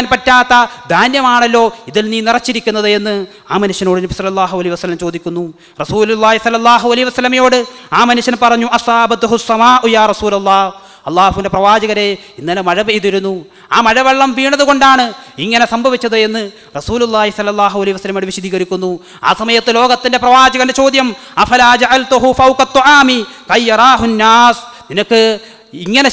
ഉപയോഗിക്കാൻ പറ്റാത്ത ധാന്യമാണല്ലോ ഇതിൽ നീ നിറച്ചിരിക്കുന്നത് എന്ന് ആ മനുഷ്യനോട് നബി സല്ലല്ലാഹു അലൈഹി വസല്ലം ചോദിക്കുന്നു. റസൂലുള്ളാഹി സ്വല്ലല്ലാഹു അലൈഹി വസല്ലമയോട് ആ മനുഷ്യൻ പറഞ്ഞു, അസാബത്തുഹു സമാഉ യാ റസൂലല്ലാഹ്, അള്ളാഹുവിൻ്റെ പ്രവാചകരെ, ഇന്നലെ മഴ പെയ്തിരുന്നു, ആ മഴവെള്ളം വീണതുകൊണ്ടാണ് ഇങ്ങനെ സംഭവിച്ചത് എന്ന് റസൂലുള്ളാഹി സ്വല്ലല്ലാഹു അലൈഹി വസല്ലം വിശദീകരിക്കുന്നു. ആ സമയത്ത് ലോകത്തിൻ്റെ പ്രവാചകന്റെ ചോദ്യം, അഫലാ ജഅൽതുഹു ഫൗക തുആമി കയ്യറാഹുൻ നാസ്, നിനക്ക് ഇങ്ങനെ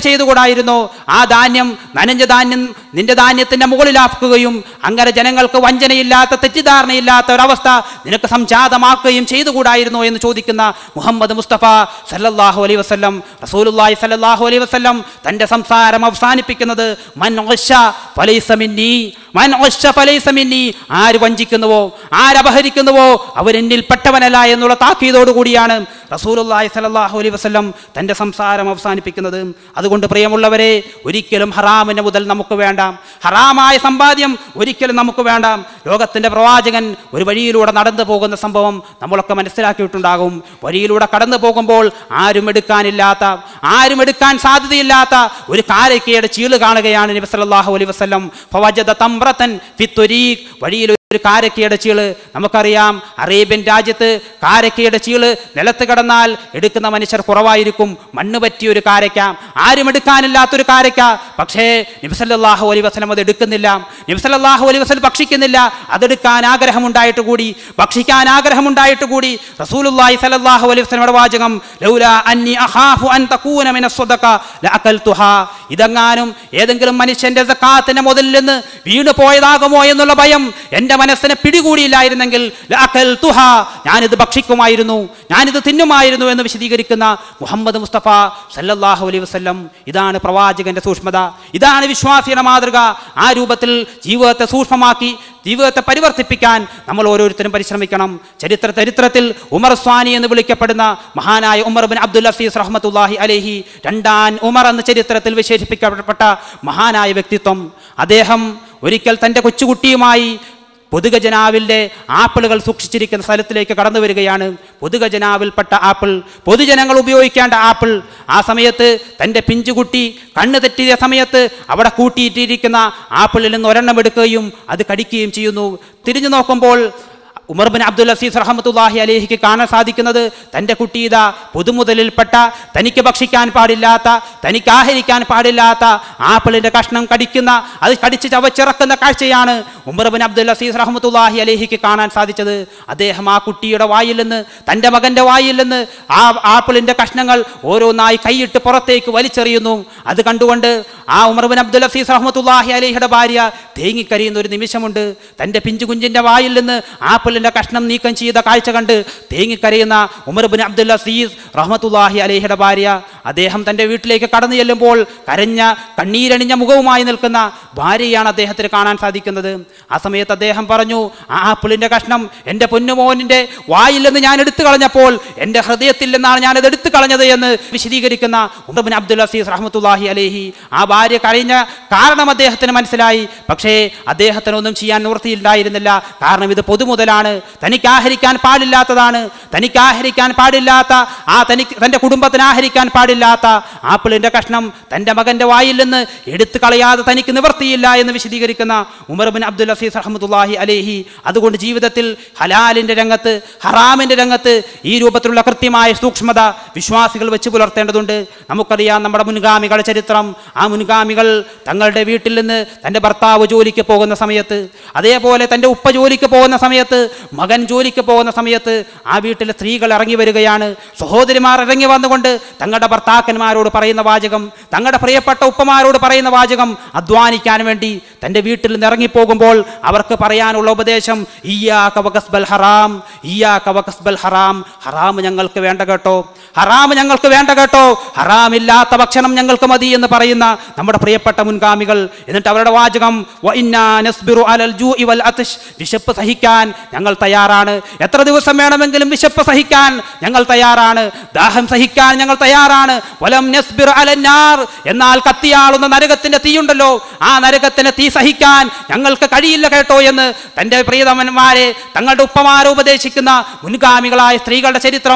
ചെയ്തുകൂടായിരുന്നോ? ആ ധാന്യം, നനഞ്ഞ ധാന്യം നിന്റെ ധാന്യത്തിൻ്റെ മുകളിലാക്കുകയും അങ്ങനെ ജനങ്ങൾക്ക് വഞ്ചനയില്ലാത്ത, തെറ്റിദ്ധാരണയില്ലാത്ത ഒരവസ്ഥ നിനക്ക് സംജാതമാക്കുകയും ചെയ്തുകൂടായിരുന്നോ എന്ന് ചോദിക്കുന്ന മുഹമ്മദ് മുസ്തഫ സല്ലല്ലാഹു അലൈഹി വസല്ലം, റസൂലുള്ളാഹി സല്ലല്ലാഹു അലൈഹി വസല്ലം തൻ്റെ സംസാരം അവസാനിപ്പിക്കുന്നത് മൻ ഗശ്ശ ഫലൈസ മിന്നീ, മൻ ഗശ്ശ ഫലൈസ മിന്നീ, ആര് വഞ്ചിക്കുന്നുവോ, ആരപഹരിക്കുന്നുവോ അവൻ എന്നിൽ പെട്ടവനല്ല എന്നുള്ള താക്കീതോടുകൂടിയാണ് റസൂലുള്ളാഹി സ്വല്ലല്ലാഹു അലൈഹി വസല്ലം തൻ്റെ സംസാരം അവസാനിപ്പിക്കുന്നത്. അതുകൊണ്ട് പ്രിയമുള്ളവരെ, ഒരിക്കലും ഹറാമിന് മുതൽ നമുക്ക് വേണ്ട, ഹറാമായ സമ്പാദ്യം ഒരിക്കലും നമുക്ക് വേണ്ട. ലോകത്തിൻ്റെ പ്രവാചകൻ ഒരു വഴിയിലൂടെ നടന്നു പോകുന്ന സംഭവം നമ്മളൊക്കെ മനസ്സിലാക്കിയിട്ടുണ്ടാകും. വഴിയിലൂടെ കടന്നു പോകുമ്പോൾ ആരും എടുക്കാൻ സാധ്യതയില്ലാത്ത ഒരു കാരക്കയുടെ ചീള് കാണുകയാണ് നബി സല്ലല്ലാഹു അലൈഹി വസല്ലം. ഫവജദ തംറതൻ ഫിത്വരീഖ്, വഴിയിൽ ഒരു കാരക്കയുടെ ചീള്. നമുക്കറിയാം, അറേബ്യൻ രാജ്യത്ത് കാരക്കയുടെ ചീള് നിലത്ത് കിടന്നാൽ എടുക്കുന്ന മനുഷ്യർ കുറവായിരിക്കും. മണ്ണ് പറ്റിയൊരു കാരക്ക, ആരും എടുക്കാനില്ലാത്തൊരു കാരക്ക. പക്ഷേ നബി സല്ലല്ലാഹു അലൈഹി വസല്ലം അത് എടുക്കുന്നില്ല, നബി സല്ലല്ലാഹു അലൈഹി വസല്ലം ഭക്ഷിക്കുന്നില്ല. അതെടുക്കാൻ ആഗ്രഹമുണ്ടായിട്ട് കൂടി, ഭക്ഷിക്കാൻ ആഗ്രഹമുണ്ടായിട്ട് കൂടി റസൂലുള്ളാഹി സല്ലല്ലാഹു അലൈഹി വസല്ലമയുടെ വാചകം, ലൗലാ അന്നി അഖാഫു അൻ തകൂന മിനസ് സ്വദഖ ലഅകൽതുഹാ, ഇതെങ്ങാനും ഏതെങ്കിലും മനുഷ്യന്റെ സക്കാത്തിന്റെ മുതലിൽ നിന്ന് വീണു പോയതാകുമോ എന്നുള്ള ഭയം എൻ്റെ മനസ്സിനെ പിടികൂടിയില്ലായിരുന്നെങ്കിൽ ലഅകൽതുഹാ, ഞാനിത് ഭക്ഷിക്കുമായിരുന്നു, ഞാനിത് തിന്നുമായിരുന്നു എന്ന് വിശദീകരിക്കുന്ന മുഹമ്മദ് മുസ്തഫ സല്ലല്ലാഹു അലൈഹി വസല്ലം. ഇതാണ് പ്രവാചകന്റെ സൂക്ഷ്മത, ഇതാണ് വിശ്വാസിയുടെ മാതൃക. ആ രൂപത്തിൽ ജീവിതത്തെ സൂക്ഷ്മമാക്കി, ജീവിതത്തെ പരിവർത്തിപ്പിക്കാൻ നമ്മൾ ഓരോരുത്തരും പരിശ്രമിക്കണം. ചരിത്രത്തിൽ ഉമർ സ്വാനി എന്ന് വിളിക്കപ്പെടുന്ന മഹാനായ ഉമർ ബിൻ അബ്ദുൽ അസീസ് റഹ്മത്തുള്ളാഹി അലൈഹി, രണ്ടാം ഉമർ എന്ന ചരിത്രത്തിൽ വിശേഷിപ്പിക്കപ്പെട്ട മഹാനായ വ്യക്തിത്വം. അദ്ദേഹം ഒരിക്കൽ തൻ്റെ കൊച്ചുകുട്ടിയുമായി പൊതുഖജനാവിൻ്റെ ആപ്പിളുകൾ സൂക്ഷിച്ചിരിക്കുന്ന സ്ഥലത്തിലേക്ക് കടന്നു വരികയാണ്. പൊതുഖജനാവിൽപ്പെട്ട ആപ്പിൾ, പൊതുജനങ്ങൾ ഉപയോഗിക്കേണ്ട ആപ്പിൾ. ആ സമയത്ത് തൻ്റെ പിഞ്ചുകുട്ടി കണ്ണ് തെറ്റിയ സമയത്ത് അവിടെ കൂട്ടിയിട്ടിരിക്കുന്ന ആപ്പിളിൽ നിന്ന് ഒരെണ്ണം എടുക്കുകയും അത് കടിക്കുകയും ചെയ്യുന്നു. തിരിഞ്ഞു നോക്കുമ്പോൾ ഉമർ ബിൻ അബ്ദുൽ അസീസ് റഹ്മത്തുള്ളാഹി അലൈഹിക്ക് കാണാൻ സാധിക്കുന്നത് തൻ്റെ കുട്ടി ഇതാ പൊതുമുതലിൽപ്പെട്ട, തനിക്ക് ഭക്ഷിക്കാൻ പാടില്ലാത്ത, തനിക്ക് ആഹരിക്കാൻ പാടില്ലാത്ത ആപ്പിളിൻ്റെ കഷ്ണം കടിക്കുന്ന, അത് കടിച്ച് ചവച്ചിറക്കുന്ന കാഴ്ചയാണ് ഉമർ ബിൻ അബ്ദുൽ അസീസ് റഹ്മത്തുള്ളാഹി അലൈഹിക്ക് കാണാൻ സാധിച്ചത്. അദ്ദേഹം ആ കുട്ടിയുടെ വായിൽ നിന്ന്, തൻ്റെ മകൻ്റെ വായിൽ നിന്ന് ആ ആപ്പിളിൻ്റെ കഷ്ണങ്ങൾ ഓരോന്നായി കൈയിട്ട് പുറത്തേക്ക് വലിച്ചെറിയുന്നു. അത് കണ്ടുകൊണ്ട് ആ ഉമർ ബിൻ അബ്ദുൽ അസീസ് റഹ്മത്തുള്ളാഹി അലൈഹിയുടെ ഭാര്യ തേങ്ങിക്കരയുന്ന ഒരു നിമിഷമുണ്ട്. തൻ്റെ പിഞ്ചുകുഞ്ഞിൻ്റെ വായിൽ നിന്ന് ആപ്പിളിൻ്റെ കഷ്ണം നീക്കം ചെയ്ത കാഴ്ച കണ്ട് തേങ്ങിക്കരയുന്ന ഉമർ ബിൻ അബ്ദുൽ അസീസ് റഹ്മത്തുള്ളാഹി അലൈഹിയുടെ ഭാര്യ, അദ്ദേഹം തൻ്റെ വീട്ടിലേക്ക് കടന്നു ചെല്ലുമ്പോൾ കരഞ്ഞ, കണ്ണീരണിഞ്ഞ മുഖവുമായി നിൽക്കുന്ന ഭാര്യയാണ് അദ്ദേഹത്തിന് കാണാൻ സാധിക്കുന്നത്. ആ സമയത്ത് അദ്ദേഹം പറഞ്ഞു, ആ ആപ്പിളിൻ്റെ കഷ്ണം എൻ്റെ പൊന്നുമോനിൻ്റെ വായിൽ നിന്ന് ഞാൻ എടുത്തു കളഞ്ഞപ്പോൾ എൻ്റെ ഹൃദയത്തിൽ നിന്നാണ് ഞാനത് എടുത്തു കളഞ്ഞത് എന്ന് വിശദീകരിക്കുന്ന ഉമർ ബിൻ അബ്ദുൽ അസീസ് റഹ്മത്തുള്ളാഹി അലൈഹി. ആ ഭാര്യ കരഞ്ഞ കാരണം അദ്ദേഹത്തിന് മനസ്സിലായി. പക്ഷേ അദ്ദേഹത്തിനൊന്നും ചെയ്യാൻ നിവൃത്തിയില്ലായിരുന്നില്ല. കാരണം ഇത് പൊതുമുതലാണ്, തനിക്ക് ആഹരിക്കാൻ പാടില്ലാത്തതാണ്, തനിക്ക് ആഹരിക്കാൻ പാടില്ലാത്ത, തൻ്റെ കുടുംബത്തിന് ആഹരിക്കാൻ പാടില്ലാത്ത ആപ്പിളിൻ്റെ കഷ്ണം തൻ്റെ മകൻ്റെ വായിൽ നിന്ന് എടുത്തു കളയാതെ തനിക്ക് നിവൃത്തിയില്ല എന്ന് വിശദീകരിക്കുന്ന ഉമർ ബിൻ അബ്ദുൽ അസീസ് റഹ്മത്തുള്ളാഹി അലൈഹി. അതുകൊണ്ട് ജീവിതത്തിൽ ഹലാലിൻ്റെ രംഗത്ത്, ഹറാമിൻ്റെ രംഗത്ത് ഈ രൂപത്തിലുള്ള കൃത്യമായ സൂക്ഷ്മത വിശ്വാസികൾ വെച്ച് പുലർത്തേണ്ടതുണ്ട്. നമുക്കറിയാം നമ്മുടെ മുൻഗാമികളുടെ ചരിത്രം. ആ മുൻഗാമികൾ തങ്ങളുടെ വീട്ടിൽ നിന്ന് തൻ്റെ ഭർത്താവ് ജോലിക്ക് പോകുന്ന സമയത്ത്, അതേപോലെ തൻ്റെ ഉപ്പ ജോലിക്ക് പോകുന്ന സമയത്ത്, മകൻ ജോലിക്ക് പോകുന്ന സമയത്ത് ആ വീട്ടിലെ സ്ത്രീകൾ ഇറങ്ങി വരികയാണ്. സഹോദരിമാർ ഇറങ്ങി വന്നുകൊണ്ട് തങ്ങളുടെ ഭർത്താക്കന്മാരോട് പറയുന്ന വാചകം, തങ്ങളുടെ പ്രിയപ്പെട്ട ഉപ്പമാരോട് പറയുന്ന വാചകം, അധ്വാനിക്കാൻ വേണ്ടി തൻ്റെ വീട്ടിൽ നിന്ന് ഇറങ്ങിപ്പോകുമ്പോൾ അവർക്ക് പറയാനുള്ള ഉപദേശം, ഇയ്യാക വകസ്ബൽ ഹറാം, ഇയ്യാക വകസ്ബൽ ഹറാം, ഹറാം ഞങ്ങൾക്ക് വേണ്ട കേട്ടോ, ഹറാം ഞങ്ങൾക്ക് വേണ്ട കേട്ടോ, ഹറാമില്ലാത്ത ഭക്ഷണം ഞങ്ങൾക്ക് മതി എന്ന് പറയുന്ന നമ്മുടെ പ്രിയപ്പെട്ട മുൻഗാമികൾ. എന്നിട്ട് അവരുടെ വാചകം, വഇന്നാ നസ്ബിറു അലൽ ജൂഇ വൽ അത്ഷ്, വിശപ്പ് സഹിക്കാൻ ഞങ്ങൾ തയ്യാറാണ്, എത്ര ദിവസം വേണമെങ്കിലും വിശപ്പ് സഹിക്കാൻ ഞങ്ങൾ തയ്യാറാണ്, ദാഹം സഹിക്കാൻ ഞങ്ങൾ തയ്യാറാണ്. വലം നസ്ബിർ അലന്നാർ, എന്നാൽ കത്തിയാളുന്ന നരകത്തിന്റെ തീയുണ്ടല്ലോ, ആ നരകത്തിന്റെ തീ സഹിക്കാൻ ഞങ്ങൾക്ക് കഴിയില്ല കേട്ടോ എന്ന് തൻ്റെ പ്രിയതമന്മാരെ, തങ്ങളുടെ ഉപ്പമാരെ ഉപദേശിക്കുന്ന മുൻഗാമികളായ സ്ത്രീകളുടെ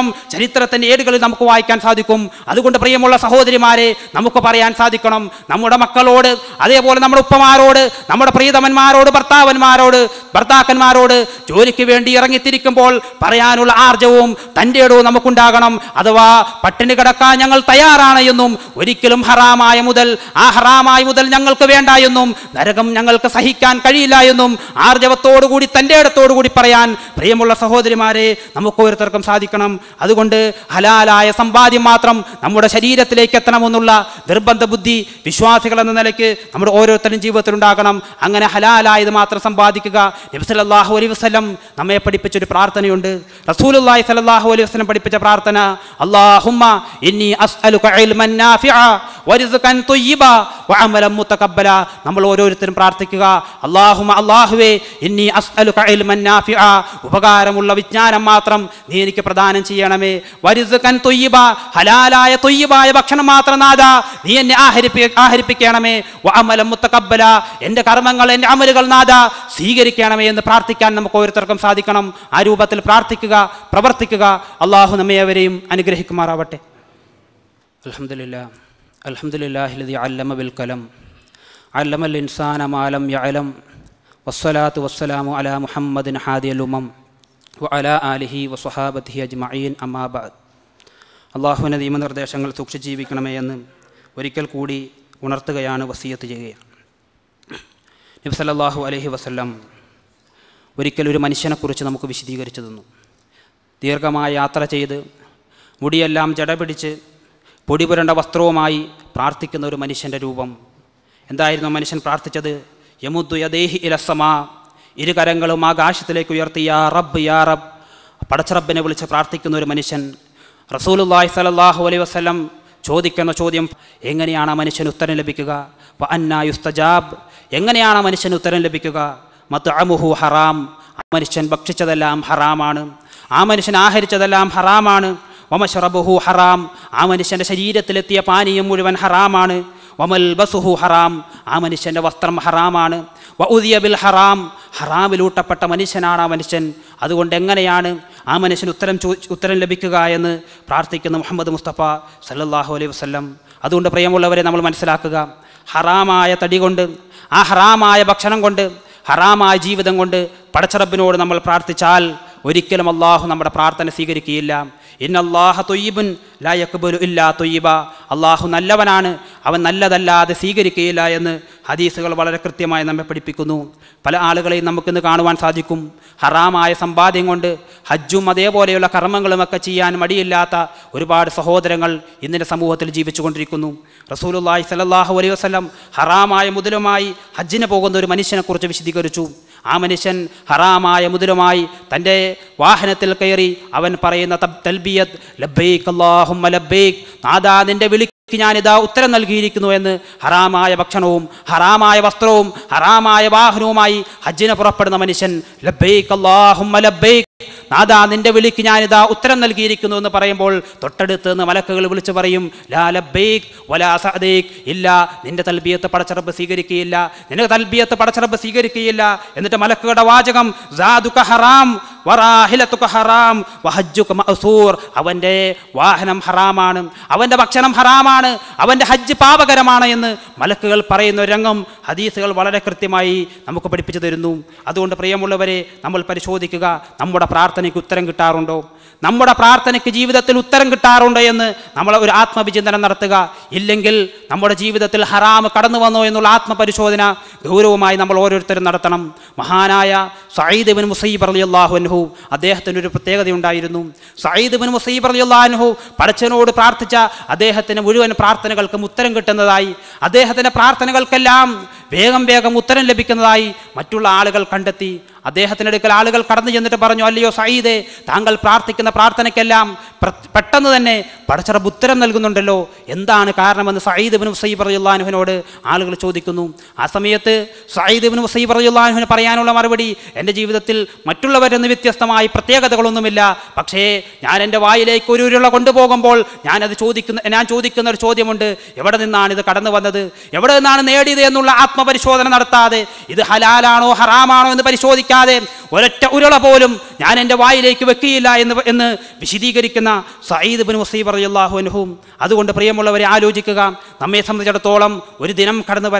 ചരിത്രത്തിൻ്റെ ഏടുകളിൽ നമുക്ക് വായിക്കാൻ സാധിക്കും. അതുകൊണ്ട് പ്രിയമുള്ള സഹോദരിമാരെ, നമുക്ക് പറയാൻ സാധിക്കണം, നമ്മുടെ മക്കളോട്, അതേപോലെ നമ്മുടെ ഉപ്പമാരോട്, നമ്മുടെ പ്രിയതമന്മാരോട്, ഭർത്താക്കന്മാരോട് ജോലിക്ക് വേണ്ടി ഇറങ്ങിത്തിരിക്കുമ്പോൾ പറയാനുള്ള ആർജവും തൻ്റെ ഇടവും നമുക്കുണ്ടാകണം. അഥവാ പട്ടിണി കിടക്കാൻ ഞങ്ങൾ തയ്യാറാണ് എന്നും ഒരിക്കലും ഹറാമായ മുതൽ ഞങ്ങൾക്ക് വേണ്ട എന്നും നരകം ഞങ്ങൾക്ക് സഹിക്കാൻ കഴിയില്ല എന്നും ആർജവത്തോടുകൂടി തൻ്റെ ഇടത്തോടുകൂടി പറയാൻ പ്രിയമുള്ള സഹോദരിമാരെ നമുക്ക് ഓരോരുത്തർക്കും സാധിക്കണം. അതുകൊണ്ട് ഹലാലായ സമ്പാദ്യം മാത്രം നമ്മുടെ ശരീരത്തിലേക്ക് എത്തണമെന്നുള്ള നിർബന്ധ ബുദ്ധി വിശ്വാസികൾ എന്ന നിലയ്ക്ക് നമ്മുടെ ഓരോരുത്തരും ജീവിതത്തിൽ ഉണ്ടാകണം. അങ്ങനെ ഹലാലായത് മാത്രം സമ്പാദിക്കുക. നബി സല്ലല്ലാഹു അലൈഹി വസല്ലം നമ്മെ പഠിപ്പിച്ചൊരു പ്രാർത്ഥനയുണ്ട്. റസൂലുള്ളാഹി സ്വല്ലല്ലാഹു അലൈഹി വസല്ലം പഠിപ്പിച്ച പ്രാർത്ഥന, അല്ലാഹുമ്മ ഇന്നി അസ്അലുക ഇൽമൻ നാഫിഅ വറിസ്ഖൻ ത്വയ്യിബ വഅമലൻ മുതഖബ്ബല. നമ്മൾ ഓരോരുത്തരും പ്രാർത്ഥിക്കുക, അല്ലാഹുമ്മ, അല്ലാഹുവേ, ഇന്നി അസ്അലുക ഇൽമൻ നാഫിഅ, ഉപകാരമുള്ള വിജ്ഞാനം മാത്രം നീ എനിക്ക് പ്രദാനം ചെയ്യണമേ. വറിസ്ഖൻ ത്വയ്യിബ, ഹലാലായ ത്വയ്യിബായ ഭക്ഷണം മാത്രം നാഥാ നീ എന്നെ ആഹരിപ്പിക്കണമേ. വഅമലൻ മുതഖബ്ബല, എൻ്റെ കർമ്മങ്ങൾ, എൻ്റെ അമലുകൾ നാഥാ സ്വീകരിക്കണമേ എന്ന് പ്രാർത്ഥിക്കാൻ നമുക്ക് ഓരോരുത്തർക്കും സാധിക്കണം. ആ രൂപത്തിൽ പ്രാർത്ഥിക്കുക, പ്രവർത്തിക്കുക. അള്ളാഹു നമ്മയെവരെയും അനുഗ്രഹിക്കുമാറാവട്ടെ. അൽഹംദുലില്ലാഹില്ലദീ അല്ലമ ബിൽ ഖലം അല്ലമൽ ഇൻസാന മാ ലം യഅലം വസ്സലാത്തു വസ്സലാമു അലാ മുഹമ്മദിൻ ഹാദിയൽ ഉമം വഅലാ ആലിഹി വസ്വഹാബത്തിഹി അജ്മഈൻ. അമ്മാ ബഅദ്. അള്ളാഹുവിൻ്റെ നിയമനിർദ്ദേശങ്ങൾ സൂക്ഷിച്ച് ജീവിക്കണമേ എന്ന് ഒരിക്കൽ കൂടി ഉണർത്തുകയാണ്, വസിയത്ത് ചെയ്യുകയാണ്. നബി സല്ലല്ലാഹു അലൈഹി വസല്ലം ഒരിക്കൽ ഒരു മനുഷ്യനെക്കുറിച്ച് നമുക്ക് വിശദീകരിച്ചു തന്നു. ദീർഘമായ യാത്ര ചെയ്ത് മുടിയെല്ലാം ജടപിടിച്ച് പൊടിപുരണ്ട വസ്ത്രവുമായി പ്രാർത്ഥിക്കുന്ന ഒരു മനുഷ്യൻ്റെ രൂപം. എന്തായിരുന്നു മനുഷ്യൻ പ്രാർത്ഥിച്ചത്? യമുദ്ദു യദൈഹി ഇലസ്സമാ, ഇരുകരങ്ങളും ആകാശത്തിലേക്ക് ഉയർത്തി യാ റബ്ബ് യാ റബ്ബ്, പടച്ചറബ്ബിനെ വിളിച്ച് പ്രാർത്ഥിക്കുന്ന ഒരു മനുഷ്യൻ. റസൂലുള്ളാഹി സ്വല്ലല്ലാഹു അലൈഹി വസല്ലം ചോദിക്കുന്ന ചോദ്യം, എങ്ങനെയാണ് ആ മനുഷ്യന് ഉത്തരം ലഭിക്കുക? വ അന്നാ യുസ്തജാബ്, എങ്ങനെയാണ് ആ മനുഷ്യന് ഉത്തരം ലഭിക്കുക? മത്അമുഹു ഹറാം, ആ മനുഷ്യൻ ഭക്ഷിച്ചതെല്ലാം ഹറാമാണ്, ആ മനുഷ്യൻ ആഹരിച്ചതെല്ലാം ഹറാമാണ്. വമശ്റബുഹു ഹറാം, ആ മനുഷ്യൻ്റെ ശരീരത്തിലെത്തിയ പാനീയം മുഴുവൻ ഹറാമാണ്. വമൽബസുഹു ഹറാം, ആ മനുഷ്യൻ്റെ വസ്ത്രം ഹറാമാണ്. വഉദിയ ബിൽ ഹറാം, ഹറാമിലൂട്ടപ്പെട്ട മനുഷ്യനാണ് ആ മനുഷ്യൻ. അതുകൊണ്ട് എങ്ങനെയാണ് ആ മനുഷ്യന് ഉത്തരം ലഭിക്കുക എന്ന് പ്രാർത്ഥിക്കുന്ന മുഹമ്മദ് മുസ്തഫ സല്ലല്ലാഹു അലൈഹി വസല്ലം. അതുകൊണ്ട് പ്രിയമുള്ളവരെ, നമ്മൾ മനസ്സിലാക്കുക, ഹറാമായ തടി കൊണ്ട്, ആ ഹറാമായ ഭക്ഷണം കൊണ്ട്, ഹറാമായ ജീവിതം കൊണ്ട് പടച്ചറബ്ബിനോട് നമ്മൾ പ്രാർത്ഥിച്ചാൽ ഒരിക്കലും അള്ളാഹു നമ്മുടെ പ്രാർത്ഥന സ്വീകരിക്കുകയില്ല. ഇന്നല്ലാഹ ത്വയ്യിബുൻ ലാ യഖ്ബലു ഇല്ലാ ത്വയ്യിബ, അള്ളാഹു നല്ലവനാണ്, അവൻ നല്ലതല്ലാതെ സ്വീകരിക്കുകയില്ല എന്ന് ഹദീസുകൾ വളരെ കൃത്യമായി നമ്മെ പഠിപ്പിക്കുന്നു. പല ആളുകളെയും നമുക്കിന്ന് കാണുവാൻ സാധിക്കും, ഹറാമായ സമ്പാദ്യം കൊണ്ട് ഹജ്ജും അതേപോലെയുള്ള കർമ്മങ്ങളുമൊക്കെ ചെയ്യാൻ മടിയില്ലാത്ത ഒരുപാട് സഹോദരങ്ങൾ ഇന്നിൻ്റെ സമൂഹത്തിൽ ജീവിച്ചുകൊണ്ടിരിക്കുന്നു. റസൂലുള്ളാഹി സ്വല്ലല്ലാഹു അലൈഹി വസല്ലം ഹറാമായ മുതലുമായി ഹജ്ജിന് പോകുന്ന ഒരു മനുഷ്യനെക്കുറിച്ച് വിശദീകരിച്ചു. ആ മനുഷ്യൻ ഹറാമായ മുതലുമായി തൻ്റെ വാഹനത്തിൽ കയറി അവൻ പറയുന്ന തൽബിയത്ത്, ലബ്ബൈക് അല്ലാഹുമ്മ ലബ്ബൈക്, നാദാ നിൻ്റെ വിളിക്ക് ഞാനിതാ ഉത്തരം നൽകിയിരിക്കുന്നു എന്ന് ഹറാമായ ഭക്ഷണവും ഹറാമായ വസ്ത്രവും ഹറാമായ വാഹനവുമായി ഹജ്ജിന് പുറപ്പെടുന്ന മനുഷ്യൻ ലബ്ബൈക് അല്ലാഹുമ്മ ലബ്ബൈക്, നാദാ നിന്റെ വിളിക്ക് ഞാനിതാ ഉത്തരം നൽകിയിരിക്കുന്നു എന്ന് പറയുമ്പോൾ തൊട്ടടുത്ത് നിന്ന് മലക്കുകൾ വിളിച്ചു പറയും, ലാ ലബ്ബൈക് വലാ സഅദൈക്, ഇല്ല, നിന്റെ തൽബിയത്ത് പടച്ചറബ്ബ് സ്വീകരിക്കുകയില്ല, നിന്റെ തൽബിയത്ത് പടച്ചറബ്ബ് സ്വീകരിക്കുകയില്ല. എന്നിട്ട് മലക്കുകളുടെ വാചകം, സാദുക ഹറാം വറാഹിലതുക ഹറാം വഹജ്ജുക മഅസൂർ, അവൻ്റെ വാഹനം ഹറാമാണ്, അവൻ്റെ ഭക്ഷണം ഹറാമാണ്, അവൻ്റെ ഹജ്ജ് പാപകരമാണ് എന്ന് മലക്കുകൾ പറയുന്ന ഒരു രംഗം ഹദീസുകൾ വളരെ കൃത്യമായി നമുക്ക് പഠിപ്പിച്ചു തരുന്നു. അതുകൊണ്ട് പ്രിയമുള്ളവരെ, നമ്മൾ പരിശോധിക്കുക, നമ്മുടെ പ്രാർത്ഥനയ്ക്ക് ഉത്തരം കിട്ടാറുണ്ടോ? നമ്മുടെ പ്രാർത്ഥനയ്ക്ക് ജീവിതത്തിൽ ഉത്തരം കിട്ടാറുണ്ടോ എന്ന് നമ്മൾ ഒരു ആത്മവിചിന്തനം നടത്തുക. ഇല്ലെങ്കിൽ നമ്മുടെ ജീവിതത്തിൽ ഹറാം കടന്നു വന്നോ എന്നുള്ള ആത്മപരിശോധന ഗൗരവമായി നമ്മൾ ഓരോരുത്തരും നടത്തണം. മഹാനായ സഈദ് ഇബ്നു മുസയ്യിബ് റളിയല്ലാഹു അൻഹു, അദ്ദേഹത്തിന് ഒരു പ്രത്യേകതയുണ്ടായിരുന്നു. സഈദ് ഇബ്നു മുസയ്യിബ് റളിയല്ലാഹു അൻഹു പടച്ചവനോട് പ്രാർത്ഥിച്ച അദ്ദേഹത്തിന് മുഴുവൻ പ്രാർത്ഥനകൾക്കും ഉത്തരം കിട്ടുന്നതായി, അദ്ദേഹത്തിൻ്റെ പ്രാർത്ഥനകൾക്കെല്ലാം വേഗം ഉത്തരം ലഭിക്കുന്നതായി മറ്റുള്ള ആളുകൾ കണ്ടെത്തി. അദ്ദേഹത്തിൻ്റെ അടുക്കൽ ആളുകൾ കടന്നു ചെന്നിട്ട് പറഞ്ഞു, അല്ലയോ സഈദേ, താങ്കൾ പ്രാർത്ഥിക്കുന്ന പ്രാർത്ഥനയ്ക്കെല്ലാം പെട്ടെന്ന് തന്നെ പടച്ച റബ്ബ് ഉത്തരം നൽകുന്നുണ്ടല്ലോ, എന്താണ് കാരണമെന്ന് സഈദ് ഇബ്നു മുസയ്യിബ് റളിയല്ലാഹു അൻഹുവിനോട് ആളുകൾ ചോദിക്കുന്നു. ആ സമയത്ത് സഈദ് ഇബ്നു മുസയ്യിബ് റളിയല്ലാഹു അൻഹുവിന് പറയാനുള്ള മറുപടി, എൻ്റെ ജീവിതത്തിൽ മറ്റുള്ളവരിൽ നിന്ന് വ്യത്യസ്തമായി പ്രത്യേകതകളൊന്നുമില്ല, പക്ഷേ ഞാൻ എൻ്റെ വായിലേക്ക് ഒരു ഉരുള കൊണ്ടുപോകുമ്പോൾ ഞാൻ ചോദിക്കുന്ന ഒരു ചോദ്യമുണ്ട്, എവിടെ നിന്നാണ് ഇത് കടന്നു വന്നത്, എവിടെ നിന്നാണ് നേടിയത് എന്നുള്ള ആത്മപരിശോധന നടത്താതെ, ഇത് ഹലാലാണോ ഹറാമാണോ എന്ന് പരിശോധിക്കാതെ ഒരൊറ്റ ഉരുള പോലും ഞാൻ എൻ്റെ വായിലേക്ക് വെക്കുകയില്ല എന്ന് വിശദീകരിക്കുന്ന സഈദ് ഇബ്നു മുസയ്യിബ് റളിയല്ലാഹു അൻഹു. അതുകൊണ്ട് പ്രിയമുള്ളവരെ, ആലോചിക്കുക, നമ്മെ സംബന്ധിച്ചിടത്തോളം ഒരു ദിനം കടന്നു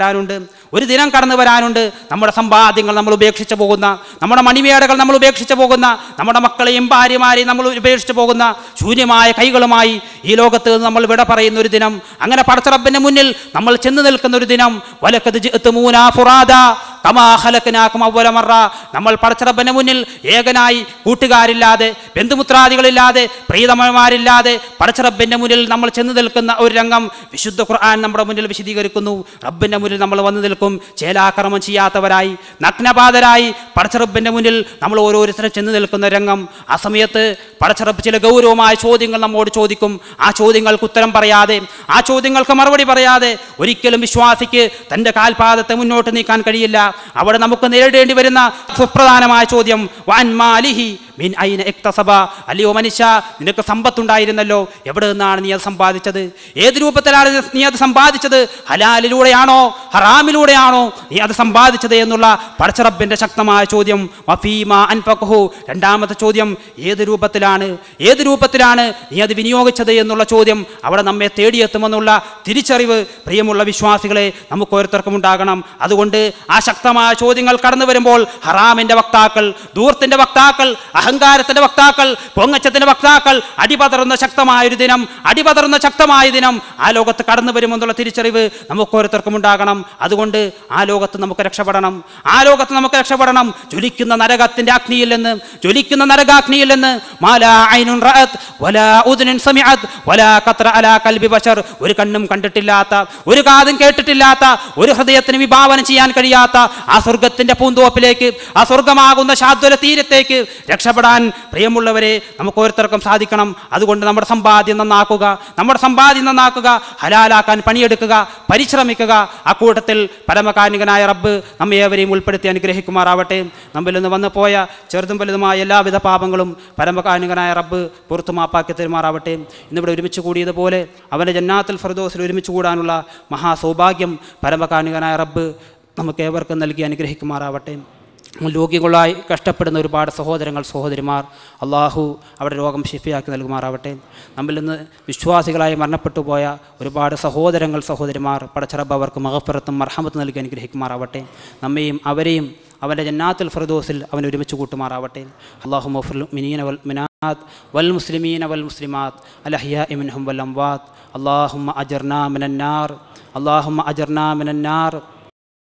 വരാനുണ്ട്. നമ്മുടെ സമ്പാദ്യങ്ങൾ നമ്മൾ ഉപേക്ഷിച്ച് പോകുന്ന, നമ്മുടെ മണിമേടകൾ നമ്മൾ ഉപേക്ഷിച്ച് പോകുന്ന, നമ്മുടെ മക്കളെയും ഭാര്യമാരെയും നമ്മൾ ഉപേക്ഷിച്ച് പോകുന്ന, ശൂന്യമായ കൈകളുമായി ഈ ലോകത്ത് നമ്മൾ വിട പറയുന്ന ഒരു ദിനം, അങ്ങനെ പടച്ച റബ്ബിന്റെ മുന്നിൽ നമ്മൾ ചെന്ന് നിൽക്കുന്ന ഒരു ദിനം. വലഖദ് ജിഅ്തുമൂനാ ഫുറാദാ കമാ ഖലഖനാകും അവ്വല മറ. നമ്മൾ പടച്ച റബ്ബിന്റെ മുന്നിൽ ഏകനായി, കൂട്ടുകാരില്ലാതെ, ബന്ധുമിത്രാദികളില്ലാതെ, പ്രീതമന്മാരില്ലാതെ പടച്ച റബ്ബിന്റെ മുന്നിൽ നമ്മൾ ചെന്ന് നിൽക്കുന്ന ഒരു രംഗം വിശുദ്ധ ഖുർആൻ നമ്മുടെ മുന്നിൽ വിശദീകരിക്കുന്നു. റബ്ബിന്റെ മുന്നിൽ നമ്മൾ വന്നു നിൽക്കും ചേലാക്രമം ചെയ്യാത്തവരായി, നഗ്നപാതരായി പടച്ച റബ്ബിന്റെ മുന്നിൽ നമ്മൾ ഓരോരുത്തരും ചെന്ന് നിൽക്കുന്ന രംഗം. ആ സമയത്ത് പടച്ച റബ്ബ് ചില ഗൗരവമായ ചോദ്യങ്ങൾ നമ്മോട് ചോദിക്കും. ആ ചോദ്യങ്ങൾക്ക് ഉത്തരം പറയാതെ, ആ ചോദ്യങ്ങൾക്ക് മറുപടി പറയാതെ ഒരിക്കലും വിശ്വാസിക്ക് തൻ്റെ കാൽപാദത്തെ മുന്നോട്ട് നീക്കാൻ കഴിയില്ല. അവിടെ നമുക്ക് നേരിടേണ്ടി വരുന്ന സുപ്രധാനമായ ചോദ്യം, വൻ മാലിഹി മിൻ ഐന ഇക്തസബ. അല്ലയോ മനുഷ്യ, നിനക്ക് സമ്പത്തുണ്ടായിരുന്നല്ലോ, എവിടെ നിന്നാണ് നീ അത് സമ്പാദിച്ചത്? ഏത് രൂപത്തിലാണ് നീ അത് സമ്പാദിച്ചത്? ഹലാലിലൂടെയാണോ ഹറാമിലൂടെയാണോ നീ അത് സമ്പാദിച്ചത് എന്നുള്ള പടച്ച റബ്ബിന്റെ ശക്തമായ ചോദ്യം. വഫീമാ അൻഫഖഹു. രണ്ടാമത്തെ ചോദ്യം, ഏത് രൂപത്തിലാണ് നീ അത് വിനിയോഗിച്ചത് എന്നുള്ള ചോദ്യം അവിടെ നമ്മെ തേടിയെത്തുമെന്നുള്ള തിരിച്ചറിവ് പ്രിയമുള്ള വിശ്വാസികളെ നമുക്ക് ഓരോരുത്തർക്കും ഉണ്ടാകണം. അതുകൊണ്ട് ആ ശക്തമായ ചോദ്യങ്ങൾ കടന്നു വരുമ്പോൾ ഹറാമിന്റെ വക്താക്കൾ, ദൂർത്തിന്റെ വക്താക്കൾ, അഹങ്കാരത്തിന്റെ വക്താക്കൾ, പൊങ്ങച്ചത്തിന്റെ വക്താക്കൾ അടിപതറുന്ന ശക്തമായ ദിനം ആ ലോകത്ത് കടന്നു വരുമെന്നുള്ള തിരിച്ചറിവ് നമുക്ക് ഓരോരുത്തർക്കും ഉണ്ടാകണം. അതുകൊണ്ട് ആ ലോകത്ത് നമുക്ക് രക്ഷപ്പെടണം. ജ്വലിക്കുന്ന നരകാഗ്നിയിൽ നിന്ന് മാലാ ഐനുൻ റഅത് വലാ ഉദ്നുൻ സമീഅത് വലാ ഖത്ര അലാ ഖൽബി ബശർ. ഒരു കണ്ണും കണ്ടിട്ടില്ലാത്ത, ഒരു കാതും കേട്ടിട്ടില്ലാത്ത, ഒരു ഹൃദയത്തിന് വിഭാവനം ചെയ്യാൻ കഴിയാത്ത ആ സ്വർഗത്തിന്റെ പൂന്തോപ്പിലേക്ക്, ആ സ്വർഗമാകുന്ന ശാദ്വല തീരത്തേക്ക് രക്ഷപ്പെടാൻ പ്രിയമുള്ളവരെ നമുക്ക് ഓരോരുത്തർക്കും സാധിക്കണം. അതുകൊണ്ട് നമ്മുടെ സമ്പാദ്യം നന്നാക്കുക, ഹലാലാക്കാൻ പണിയെടുക്കുക, പരിശ്രമിക്കുക. അക്കൂട്ടത്തിൽ പരമകാരുണികനായ റബ്ബ് നമ്മെ ഏവരെയും ഉൾപ്പെടുത്തി അനുഗ്രഹിക്കുമാറാവട്ടെ. നമ്മിൽ നിന്ന് വന്നുപോയ ചെറുതും വലുതുമായ എല്ലാവിധ പാപങ്ങളും പരമകാരുണികനായ റബ്ബ് പുറത്തു മാപ്പാക്കി തരുമാറാവട്ടെ. ഇന്നിവിടെ ഒരുമിച്ച് കൂടിയതുപോലെ അവൻ്റെ ജന്നാത്തുൽ ഫിർദൗസിൽ ഒരുമിച്ച് കൂടാനുള്ള മഹാസൗഭാഗ്യം പരമകാരുണികനായ റബ്ബ് നമുക്ക് ഏവർക്കും നൽകി അനുഗ്രഹിക്കുമാറാവട്ടെ. രോഗികളായി കഷ്ടപ്പെടുന്ന ഒരുപാട് സഹോദരിമാർ, അള്ളാഹു അവിടെ രോഗം ശിഫയാക്കി നൽകുമാറാവട്ടെ. നമ്മിൽ നിന്ന് വിശ്വാസികളായി മരണപ്പെട്ടു പോയ ഒരുപാട് സഹോദരിമാർ പടച്ച റബ്ബ് അവർക്ക് മഗ്ഫിറത്തും മർഹമത്തും നൽകി അനുഗ്രഹിക്കുമാറാവട്ടെ. നമ്മയും അവരെയും അവൻ്റെ ജന്നാത്തുൽ ഫിർദൗസിൽ അവൻ ഒരുമിച്ച് കൂട്ടുമാറാവട്ടെ. അല്ലാഹുമ്മ ഗ്ഫിർ ലിൽ മുഅ്മിനീന വൽ മുഅ്മിനാത്ത് വൽ മുസ്ലിമീന വൽ മുസ്ലിമാത്ത് അൽ അഹ്യാഇ മിൻഹും വൽ അംവാത്ത്. അല്ലാഹുമ്മ അജിർനാ മിനൻ നാർ